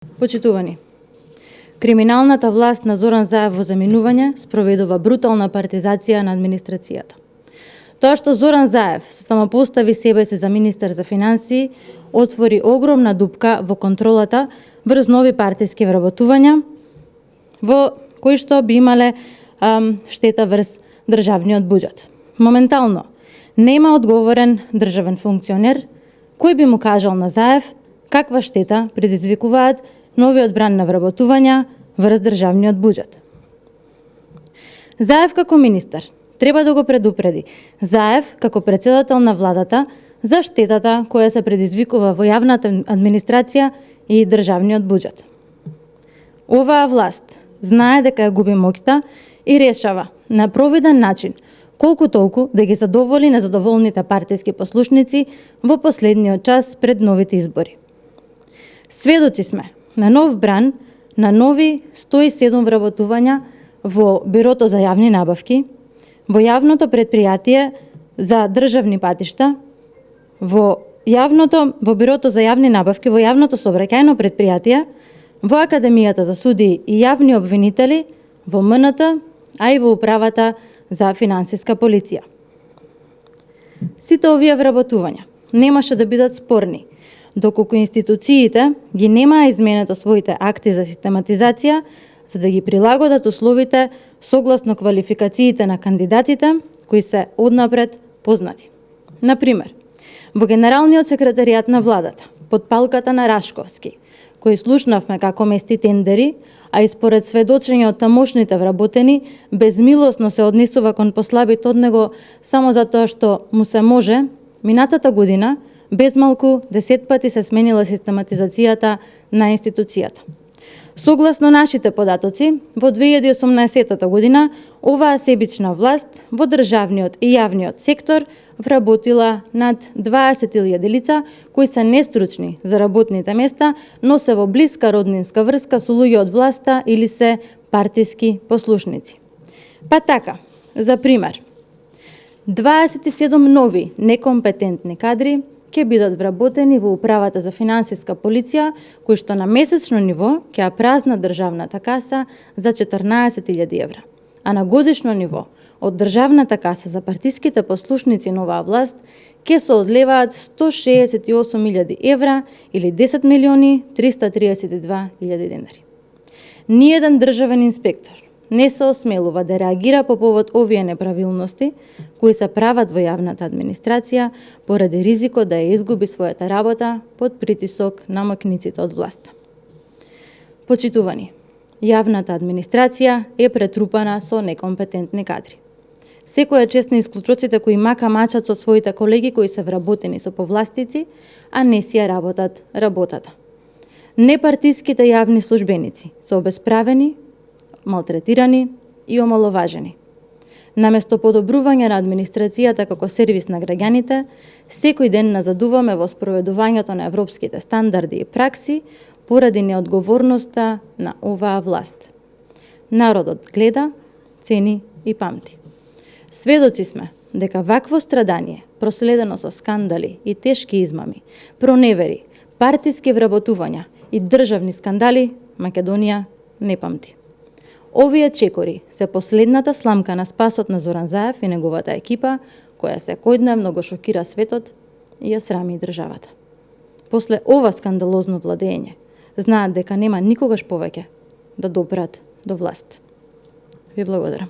Почитувани, криминалната власт на Зоран Заев во заминување спроведува брутална партизација на администрацијата. Тоа што Зоран Заев се самопостави себе си за министер за финансии, отвори огромна дупка во контролата врз нови партиски вработувања, во кои што би имале штета врз државниот буџет. Моментално, нема одговорен државен функционер кој би му кажал на Заев каква штета предизвикуваат новиот бран на вработувања врз државниот буџет. Заев како министер треба да го предупреди Заев како председател на владата за штетата која се предизвикува во јавната администрација и државниот буџет. Оваа власт знае дека ја губи моќта и решава на провиден начин колку толку да ги задоволи незадоволните партиски послушници во последниот час пред новите избори. Сведоци сме на нов бран, на нови 107 вработувања во Бирото за јавни набавки, во јавното предпријатие за државни патишта, во Бирото за јавни набавки, во јавното сообраќајно предпријатие, во Академијата за судии и јавни обвинители, во МНТ, а и во Управата за финансиска полиција. Сите овие вработувања немаше да бидат спорни, доколку институциите ги немаа изменето своите акти за систематизација, за да ги прилагодат условите согласно квалификациите на кандидатите кои се однапред познати. Например, во Генералниот секретаријат на владата, под палката на Рашковски, кој слушнавме како мести тендери, а и според сведочење од тамошните вработени, безмилосно се однесува кон послабите од него само затоа што му се може, минатата година безмалку 10 пати се сменила систематизацијата на институцијата. Согласно нашите податоци, во 2018 година оваа себична власт во државниот и јавниот сектор вработила над 20.000 лица кои се нестручни за работните места, но се во блиска роднинска врска со луѓе од власта или се партиски послушници. Па така, за пример, 27 нови некомпетентни кадри ќе бидат вработени во Управата за финансиска полиција, кои што на месечно ниво ќе ја празнат државната каса за 14.000 евра. А на годишно ниво, од државната каса за партиските послушници на оваа власт, ќе се одлеваат 168.000 евра или 10.332.000 денари. Ниеден државен инспектор не се осмелува да реагира по повод овие неправилности кои се прават во јавната администрација поради ризикот да ја изгуби својата работа под притисок на моќниците од власта. Почитувани, јавната администрација е претрупана со некомпетентни кадри. Секоја чест на исклучоците кои мачат со своите колеги кои се вработени со повластици, а не си ја работат работата. Непартиските јавни службеници се обесправени, малтретирани и омаловажени. Наместо подобрување на администрацијата како сервис на граѓаните, секој ден назадуваме во спроведувањето на европските стандарди и пракси поради неодговорноста на оваа власт. Народот гледа, цени и памти. Сведоци сме дека вакво страдание, проследено со скандали и тешки измами, проневери, партиски вработувања и државни скандали, Македонија не памти. Овие чекори се последната сламка на спасот на Зоран Заев и неговата екипа, која секојдневно го шокира светот и ја срами државата. После ова скандалозно владење, знаат дека нема никогаш повеќе да допрат до власт. Ви благодарам.